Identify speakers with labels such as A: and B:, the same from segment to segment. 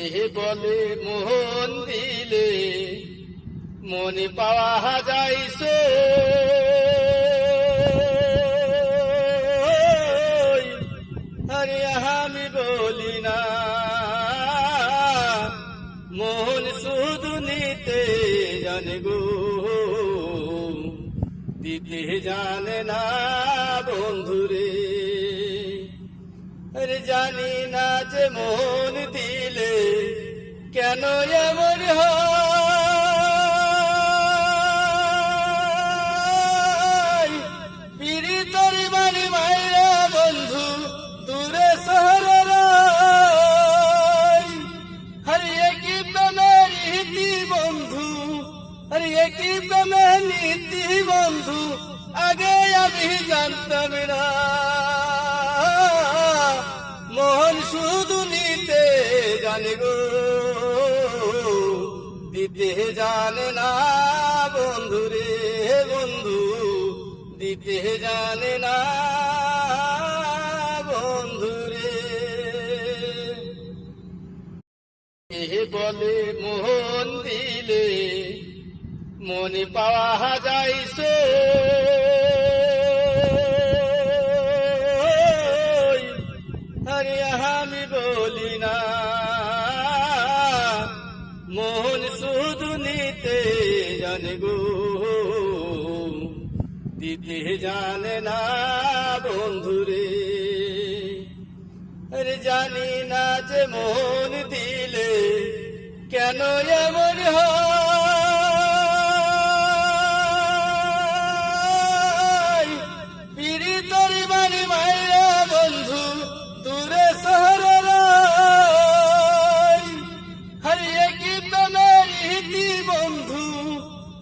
A: এ বলে মোহন দিলে মনে পাওয়া যাইছে, আরে আমি বলি না মোহন শুধু নিতে জানে গো, দিতে জানে না বন্ধুরে। আরে জানি না যে মোহন দিলে কেন এমন হয়, পীড়িতর বাড়ি মায়েরা বন্ধু দূরে শহরের, হারিয়ে কি প্রেমের নীতি বন্ধু, হারিয়ে কি প্রেমের নীতি বন্ধু, আগে আমি জানতাম না মোহন শুধু নিতে জানে গো, দিতে জানে না বন্ধুরে। বন্ধু দিতে জানে না বন্ধুরে। এ বলে মোহন দিলে মনে পাওয়া যাইছে, আরে আমি বলি না মোহন শুধু নিতে জানে গো, দিতে জানে না বন্ধুরে। আরে জানি না যে মোহন দিলে কেন এমন হয়, পীড়িতর বাড়ি মায়েরা বন্ধু দূরে শহরের, হারিয়ে কি প্রেমের নীতি বন্ধু,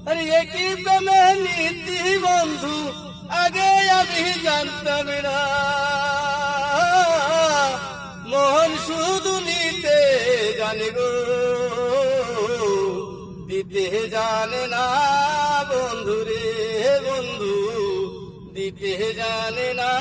A: হারিয়ে কি প্রেমের নীতি বন্ধু, আগে আমি জানতাম না মোহন শুধু নিতে জানে গো, দিতে জানে না বন্ধুরে। বন্ধু দিতে জানে না